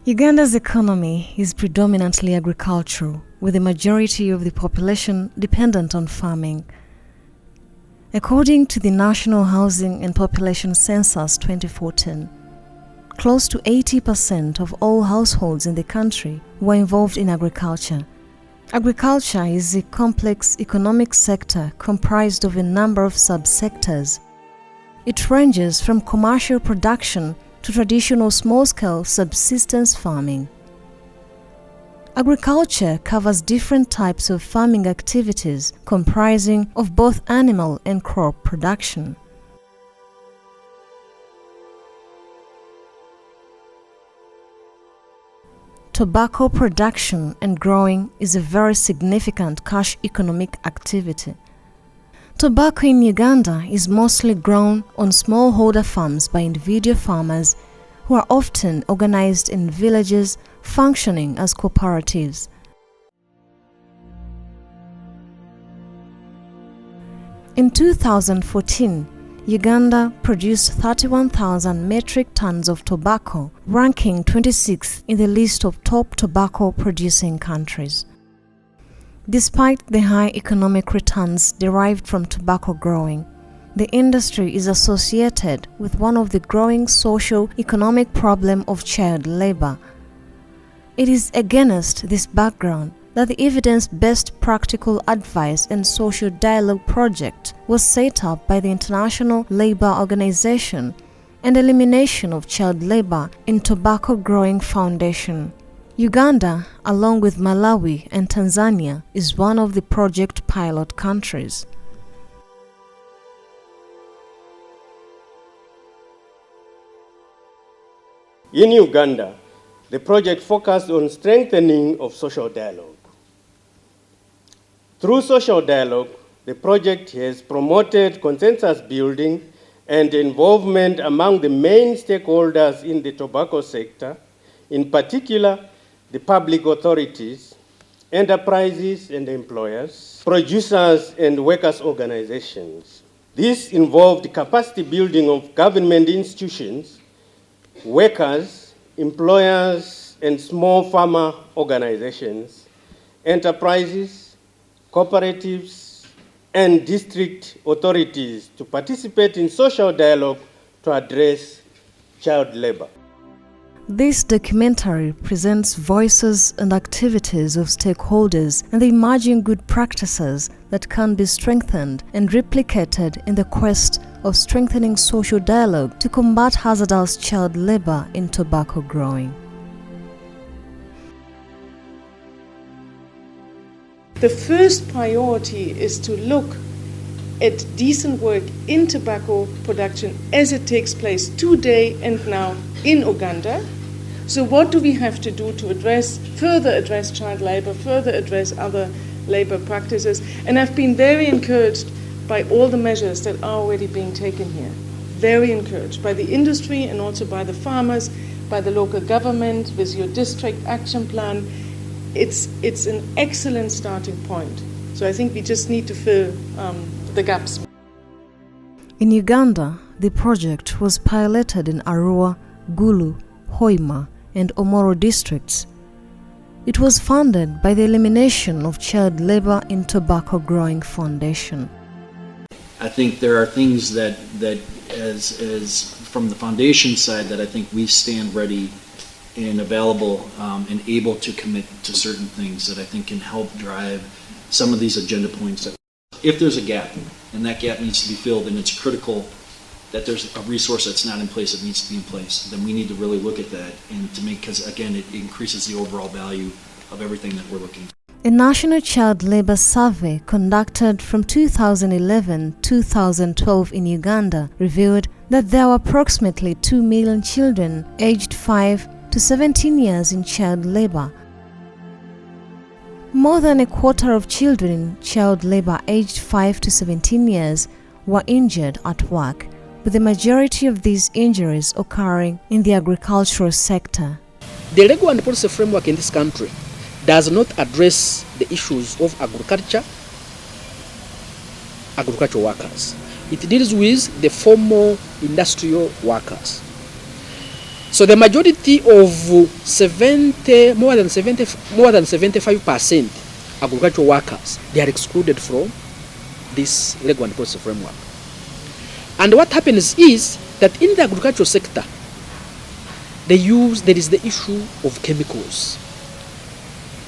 Uganda's economy is predominantly agricultural, with the majority of the population dependent on farming. According to the National Housing and Population Census 2014, close to 80% of all households in the country were involved in agriculture. Agriculture is a complex economic sector comprised of a number of subsectors. It ranges from commercial production to traditional small-scale subsistence farming. Agriculture covers different types of farming activities comprising of both animal and crop production. Tobacco production and growing is a very significant cash economic activity. Tobacco in Uganda is mostly grown on smallholder farms by individual farmers who are often organized in villages functioning as cooperatives. In 2014, Uganda produced 31,000 metric tons of tobacco, ranking 26th in the list of top tobacco-producing countries. Despite the high economic returns derived from tobacco growing, the industry is associated with one of the growing socio-economic problem of child labor. It is against this background that the evidence-based practical advice and social dialogue project was set up by the International Labour Organization and Elimination of Child Labor in Tobacco Growing Foundation. Uganda, along with Malawi and Tanzania, is one of the project pilot countries. In Uganda, the project focused on strengthening of social dialogue. Through social dialogue, the project has promoted consensus building and involvement among the main stakeholders in the tobacco sector, in particular the public authorities, enterprises and employers, producers and workers' organizations. This involved capacity building of government institutions, workers, employers and small farmer organizations, enterprises, cooperatives, and district authorities to participate in social dialogue to address child labor. This documentary presents voices and activities of stakeholders and the emerging good practices that can be strengthened and replicated in the quest of strengthening social dialogue to combat hazardous child labor in tobacco growing. The first priority is to look at decent work in tobacco production as it takes place today and now in Uganda. So what do we have to do to further address child labor, further address other labor practices? And I've been very encouraged by all the measures that are already being taken here. Very encouraged by the industry and also by the farmers, by the local government with your district action plan. It's an excellent starting point. So I think we just need to fill the gaps. In Uganda, the project was piloted in Arua, Gulu, Hoima, and Omoro districts. It was funded by the Elimination of Child Labor in Tobacco Growing Foundation. I think there are things that as from the foundation side that I think we stand ready and available and able to commit to certain things that I think can help drive some of these agenda points. If there's a gap, and that gap needs to be filled, and it's critical that there's a resource that's not in place that needs to be in place, then we need to really look at that and to make, because again, it increases the overall value of everything that we're looking at. A national child labor survey conducted from 2011-2012 in Uganda revealed that there were approximately 2 million children aged 5 to 17 years in child labor. More than a quarter of children in child labor aged 5 to 17 years were injured at work, with the majority of these injuries occurring in the agricultural sector. The legal and policy framework in this country does not address the issues of agricultural workers. It deals with the formal industrial workers. So the majority of more than 75% agricultural workers, they are excluded from this legal and policy framework. And what happens is that in the agricultural sector, there is the issue of chemicals.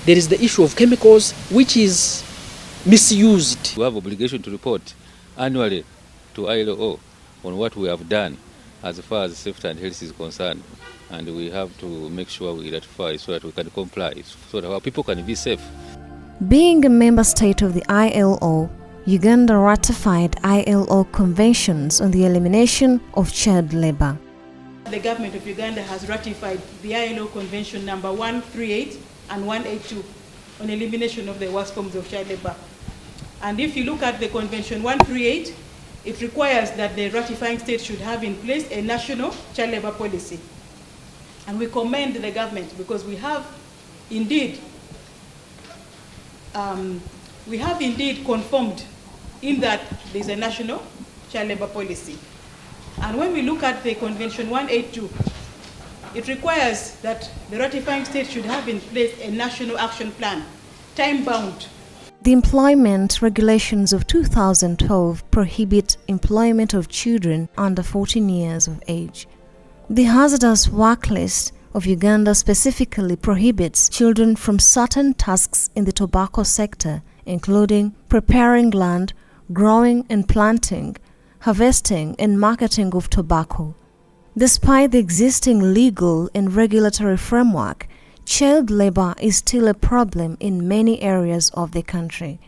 There is the issue of chemicals which is misused. We have obligation to report annually to ILO on what we have done as far as safety and health is concerned, and we have to make sure we ratify so that we can comply, so that our people can be safe. Being a member state of the ILO, Uganda ratified ILO conventions on the elimination of child labor. The government of Uganda has ratified the ILO Convention number 138 and 182 on elimination of the worst forms of child labor. And if you look at the Convention 138, it requires that the ratifying state should have in place a national child labor policy. And we commend the government because we have indeed conformed in that there is a national child labor policy. And when we look at the Convention 182, it requires that the ratifying state should have in place a national action plan, time-bound. The employment regulations of 2012 prohibit employment of children under 14 years of age. The hazardous work list of Uganda specifically prohibits children from certain tasks in the tobacco sector, including preparing land, growing and planting, harvesting and marketing of tobacco. Despite the existing legal and regulatory framework, child labor is still a problem in many areas of the country.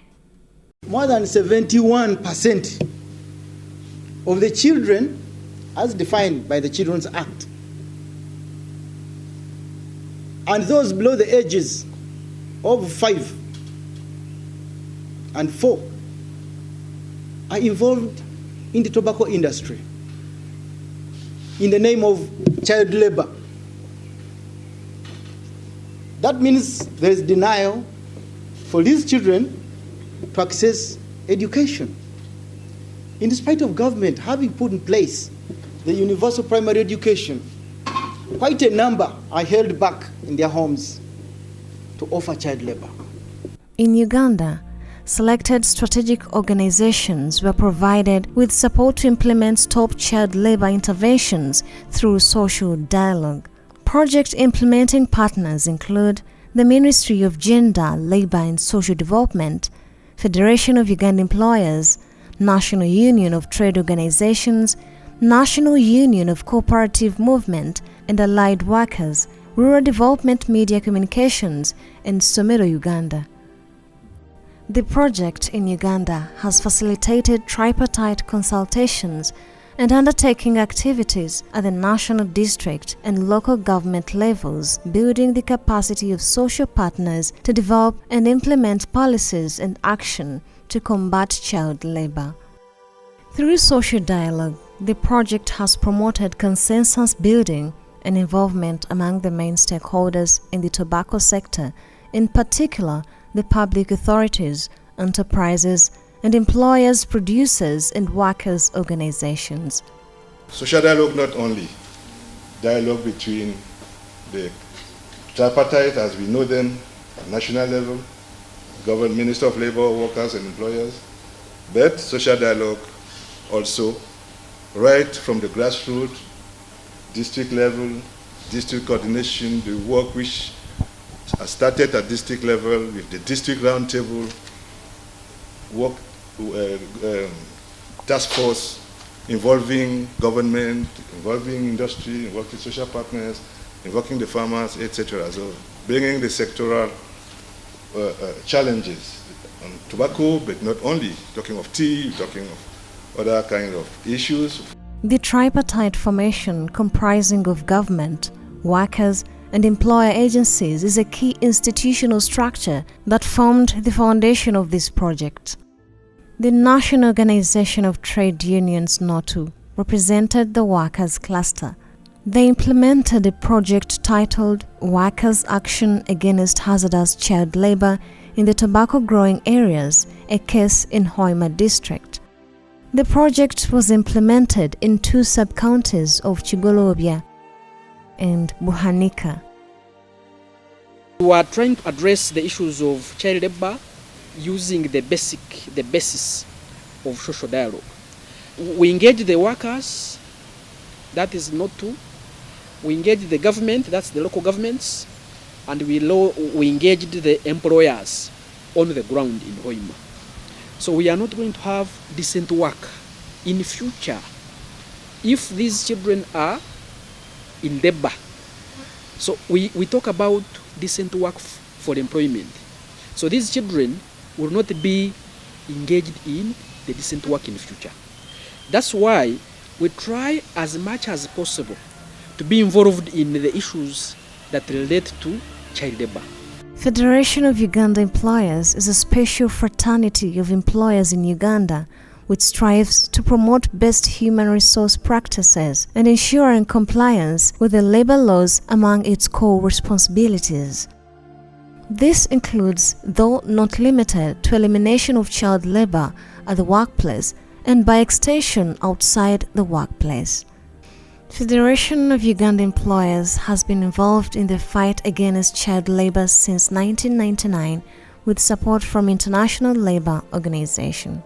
More than 71% of the children, as defined by the Children's Act, and those below the ages of 5 and 4 are involved in the tobacco industry in the name of child labor. That means there is denial for these children to access education. In spite of government having put in place the universal primary education, quite a number are held back in their homes to offer child labor. In Uganda, selected strategic organizations were provided with support to implement stop child labor interventions through social dialogue. Project implementing partners include the Ministry of Gender, Labor and Social Development, Federation of Uganda Employers, National Union of Trade Organizations, National Union of Cooperative Movement and Allied Workers, Rural Development Media Communications, and Somero Uganda. The project in Uganda has facilitated tripartite consultations and undertaking activities at the national, district and local government levels, building the capacity of social partners to develop and implement policies and action to combat child labor. Through social dialogue, the project has promoted consensus building and involvement among the main stakeholders in the tobacco sector, in particular the public authorities, enterprises, and employers, producers, and workers' organizations. Social dialogue, not only dialogue between the tripartite as we know them at national level, government, Minister of Labor, workers and employers, but social dialogue also right from the grassroots, district level, district coordination, the work which started at district level with the district roundtable, work task force involving government, involving industry, involving social partners, involving the farmers, etc. So bringing the sectoral challenges on tobacco, but not only, talking of tea, talking of other kind of issues. The tripartite formation comprising of government, workers, and employer agencies is a key institutional structure that formed the foundation of this project. The National Organization of Trade Unions (NOTU) represented the workers' cluster. They implemented a project titled Workers' Action Against Hazardous Child Labor in the Tobacco Growing Areas, a case in Hoima District. The project was implemented in 2 sub-counties of Chigolobia. and Buhanika. We are trying to address the issues of child labor using the basis of social dialogue. We engage the workers, that is not true. We engage the government, that's the local governments, and we engaged the employers on the ground in Hoima. So we are not going to have decent work in future if these children are in labor. So we talk about decent work for employment. So these children will not be engaged in the decent work in the future. That's why we try as much as possible to be involved in the issues that relate to child labor. Federation of Uganda Employers is a special fraternity of employers in Uganda which strives to promote best human resource practices and ensuring compliance with the labor laws among its core responsibilities. This includes, though not limited to, elimination of child labor at the workplace and by extension outside the workplace. Federation of Uganda Employers has been involved in the fight against child labor since 1999 with support from International Labour Organization.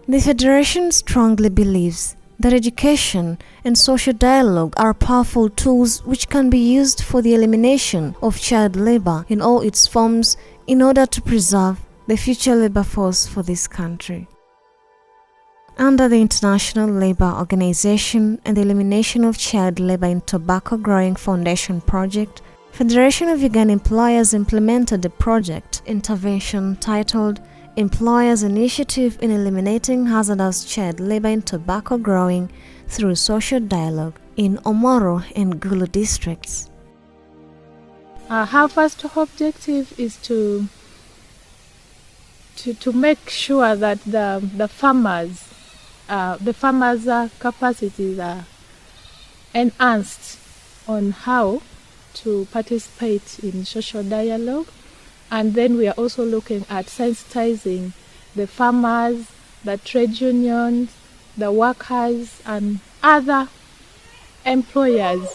The Federation strongly believes that education and social dialogue are powerful tools which can be used for the elimination of child labor in all its forms in order to preserve the future labor force for this country. Under the International Labour Organization and the Elimination of Child Labor in Tobacco Growing Foundation project, Federation of Uganda Employers implemented a project intervention titled Employers Initiative in Eliminating Hazardous Child Labor in Tobacco Growing through Social Dialogue in Omoro and Gulu districts. Our first objective is to make sure that the farmers' capacities are enhanced on how to participate in social dialogue. And then we are also looking at sensitizing the farmers, the trade unions, the workers, and other employers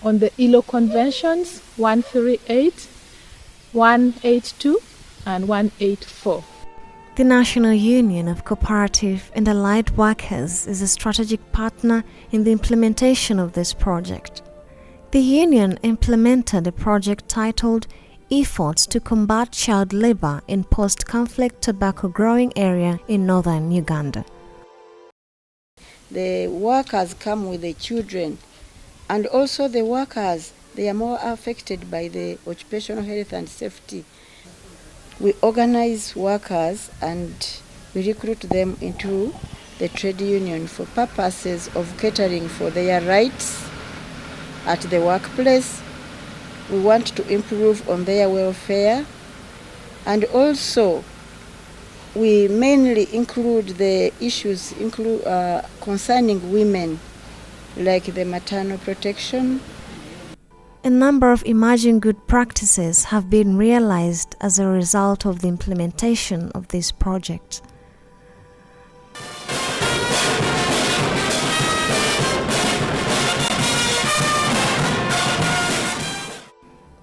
on the ILO conventions 138, 182, and 184. The National Union of Cooperative and Allied Workers is a strategic partner in the implementation of this project. The union implemented a project titled Efforts to Combat Child Labor in Post-Conflict Tobacco Growing Area in Northern Uganda. The workers come with the children, and also the workers, they are more affected by the occupational health and safety. We organize workers and we recruit them into the trade union for purposes of catering for their rights at the workplace. We want to improve on their welfare, and also we mainly include the issues concerning women, like the maternal protection. A number of emerging good practices have been realized as a result of the implementation of this project.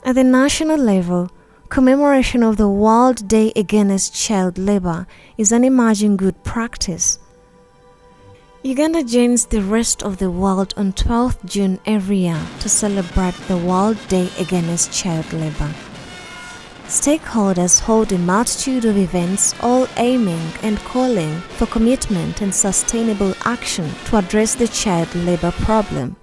At the national level, commemoration of the World Day Against Child Labor is an emerging good practice. Uganda joins the rest of the world on 12th June every year to celebrate the World Day Against Child Labor. Stakeholders hold a multitude of events, all aiming and calling for commitment and sustainable action to address the child labor problem.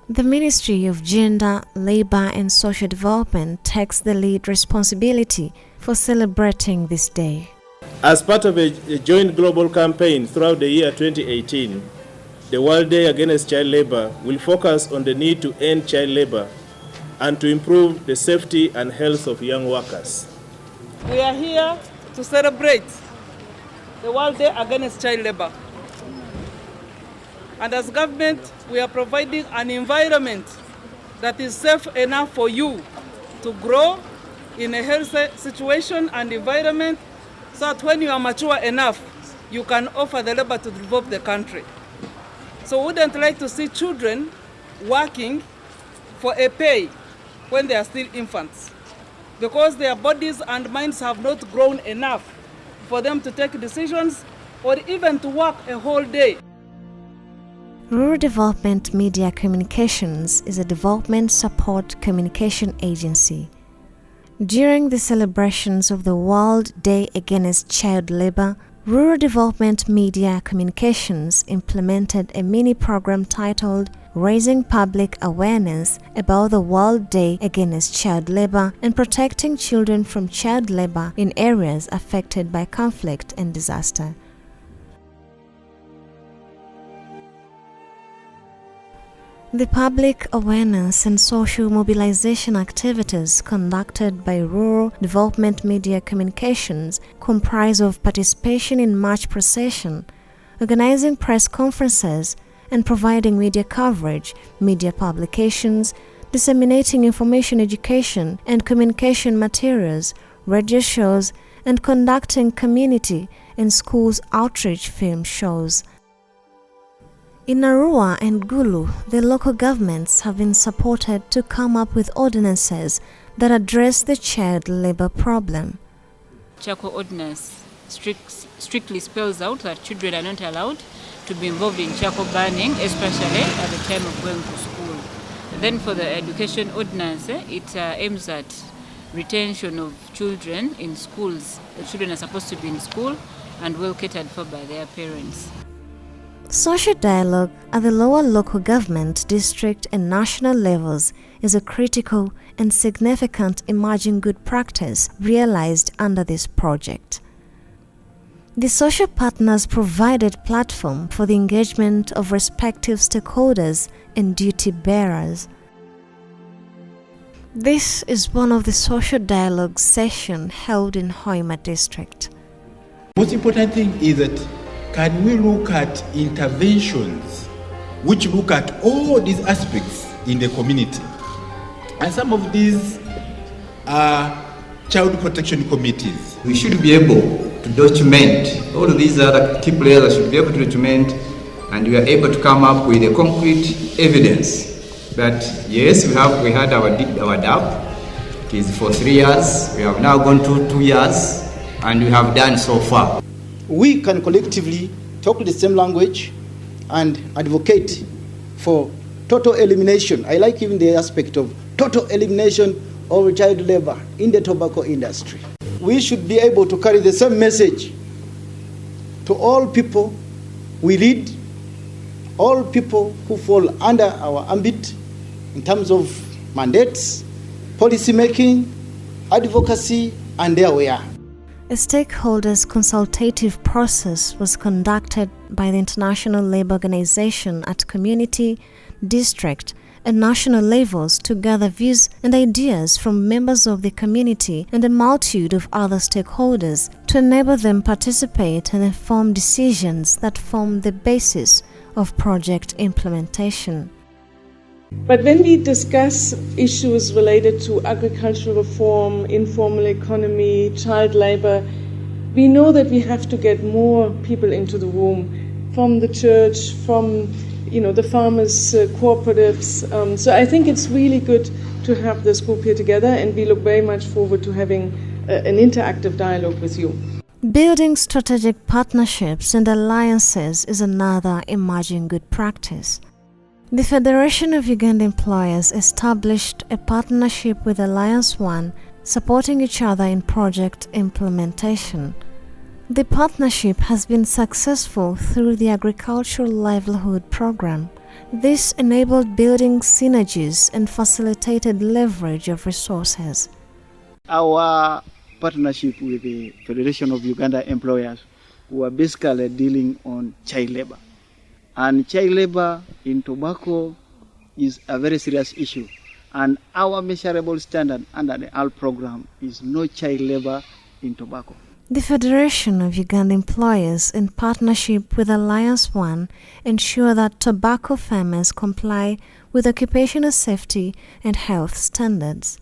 The Ministry of Gender, Labour and Social Development takes the lead responsibility for celebrating this day. As part of a joint global campaign throughout the year 2018, the World Day Against Child Labor will focus on the need to end child labor and to improve the safety and health of young workers. We are here to celebrate the World Day Against Child Labor. And as government, we are providing an environment that is safe enough for you to grow in a healthy situation and environment, so that when you are mature enough, you can offer the labor to develop the country. So we wouldn't like to see children working for a pay when they are still infants, because their bodies and minds have not grown enough for them to take decisions or even to work a whole day. Rural Development Media Communications is a development support communication agency. During the celebrations of the World Day Against Child Labor, Rural Development Media Communications implemented a mini program titled Raising Public Awareness about the World Day Against Child Labor and Protecting Children from Child Labor in areas affected by conflict and disaster. The public awareness and social mobilization activities conducted by Rural Development Media Communications comprise of participation in march procession, organizing press conferences, and providing media coverage, media publications, disseminating information education and communication materials, radio shows, and conducting community and schools outreach film shows. In Arua and Gulu, the local governments have been supported to come up with ordinances that address the child labor problem. Charcoal ordinance strictly spells out that children are not allowed to be involved in charcoal burning, especially at the time of going to school. And then for the education ordinance, it aims at retention of children in schools. The children are supposed to be in school and well catered for by their parents. Social dialogue at the lower local government, district and national levels is a critical and significant emerging good practice realized under this project. The social partners provided platform for the engagement of respective stakeholders and duty bearers. This is one of the social dialogue sessions held in Hoima district. Most important thing is that can we look at interventions which look at all these aspects in the community? And some of these are child protection committees. We should be able to document. All of these other key players should be able to document, and we are able to come up with a concrete evidence that yes, we had our DAP. It is for 3 years. We have now gone to 2 years, and we have done so far. We can collectively talk the same language and advocate for total elimination. I like even the aspect of total elimination of child labor in the tobacco industry. We should be able to carry the same message to all people we lead, all people who fall under our ambit in terms of mandates, policy making, advocacy, and there we are. A stakeholders consultative process was conducted by the International Labour Organization at community, district, and national levels to gather views and ideas from members of the community and a multitude of other stakeholders to enable them participate and inform decisions that form the basis of project implementation. But when we discuss issues related to agricultural reform, informal economy, child labor, we know that we have to get more people into the room from the church, from the farmers' cooperatives. So I think it's really good to have this group here together, and we look very much forward to having an interactive dialogue with you. Building strategic partnerships and alliances is another emerging good practice. The Federation of Uganda Employers established a partnership with Alliance One, supporting each other in project implementation. The partnership has been successful through the Agricultural Livelihood Program. This enabled building synergies and facilitated leverage of resources. Our partnership with the Federation of Uganda Employers were basically dealing on child labor. And child labor in tobacco is a very serious issue. And our measurable standard under the AL program is no child labor in tobacco. The Federation of Uganda Employers, in partnership with Alliance One, ensure that tobacco farmers comply with occupational safety and health standards.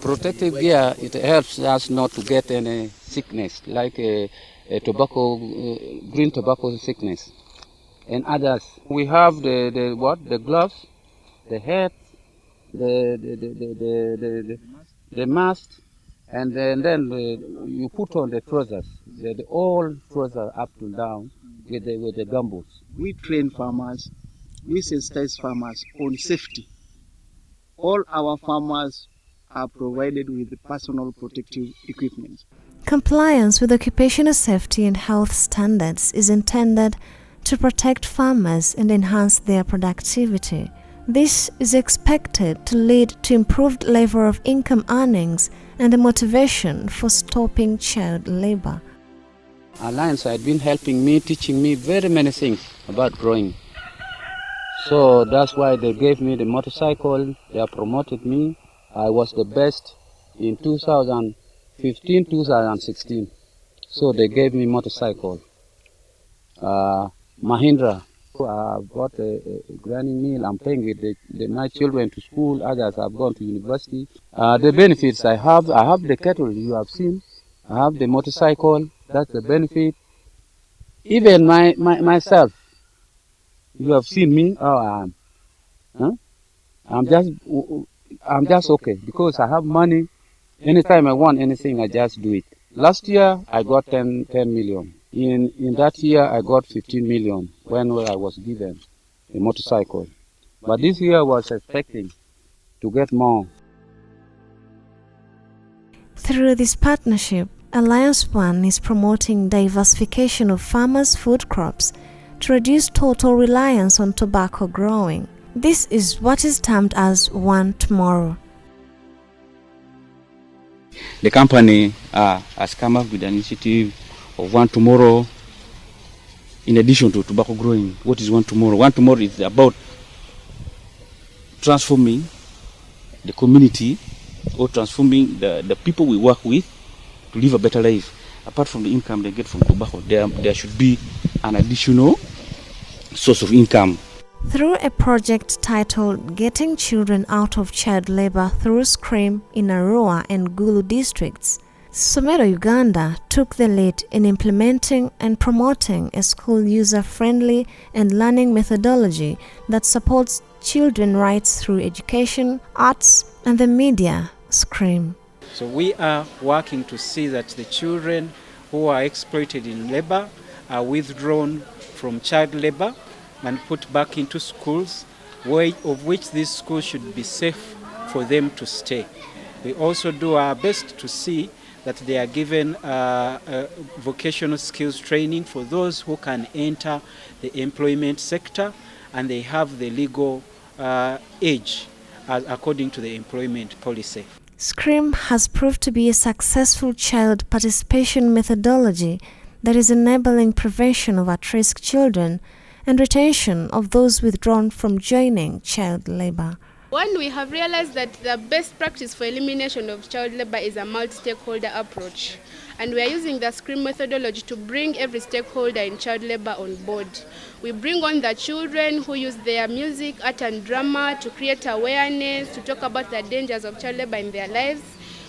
Protective gear, it helps us not to get any sickness, like a green tobacco sickness. and others. We have the gloves, the hat, the mask, and then you put on the trousers, the all trousers up to down with the gumboots. We train farmers, we sensitize farmers on safety. All our farmers are provided with personal protective equipment. Compliance with occupational safety and health standards is intended to protect farmers and enhance their productivity. This is expected to lead to improved level of income earnings and a motivation for stopping child labor. Alliance had been helping me, teaching me very many things about growing. So that's why they gave me the motorcycle, they promoted me. I was the best in 2015, 2016. So they gave me motorcycle. Mahindra, I bought a grinding mill. I'm paying with my children to school. Others have gone to university. The benefits I have the cattle you have seen. I have the motorcycle. That's the benefit. Even myself, you have seen me. Oh, I'm just okay because I have money. Anytime I want anything, I just do it. Last year I got 10 million. In that year I got 15 million when I was given a motorcycle. But this year I was expecting to get more. Through this partnership, Alliance One is promoting diversification of farmers' food crops to reduce total reliance on tobacco growing. This is what is termed as One Tomorrow. The company has come up with an initiative of One Tomorrow in addition to tobacco growing. What is One Tomorrow? One Tomorrow is about transforming the community or transforming the people we work with to live a better life. Apart from the income they get from tobacco, there should be an additional source of income. Through a project titled Getting Children Out of Child Labor Through SCREAM in Arua and Gulu districts, Somero, Uganda took the lead in implementing and promoting a school user-friendly and learning methodology that supports children's rights through education, arts, and the media, SCREAM. So we are working to see that the children who are exploited in labor are withdrawn from child labor and put back into schools, of which these schools should be safe for them to stay. We also do our best to see that they are given vocational skills training for those who can enter the employment sector and they have the legal age according to the employment policy. SCREAM has proved to be a successful child participation methodology that is enabling prevention of at-risk children and retention of those withdrawn from joining child labor. One, we have realized that the best practice for elimination of child labor is a multi-stakeholder approach. And we are using the SCREAM methodology to bring every stakeholder in child labor on board. We bring on the children who use their music, art and drama to create awareness, to talk about the dangers of child labor in their lives.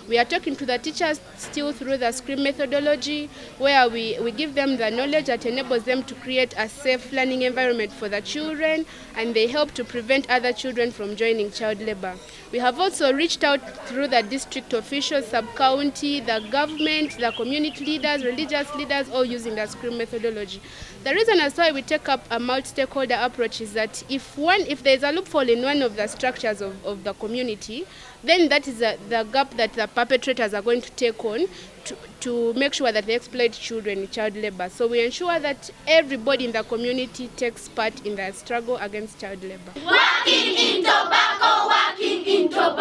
We are talking to the teachers still through the SCREAM methodology, where we give them the knowledge that enables them to create a safe learning environment for the children, and they help to prevent other children from joining child labor. We have also reached out through the district officials, sub-county, the government, the community leaders, religious leaders, all using the SCREAM methodology. The reason as why we take up a multi-stakeholder approach is that if there is a loophole in one of the structures of the community, then that is the gap that the perpetrators are going to take on to make sure that they exploit children in child labor. So we ensure that everybody in the community takes part in the struggle against child labor. Working in tobacco, working in tobacco.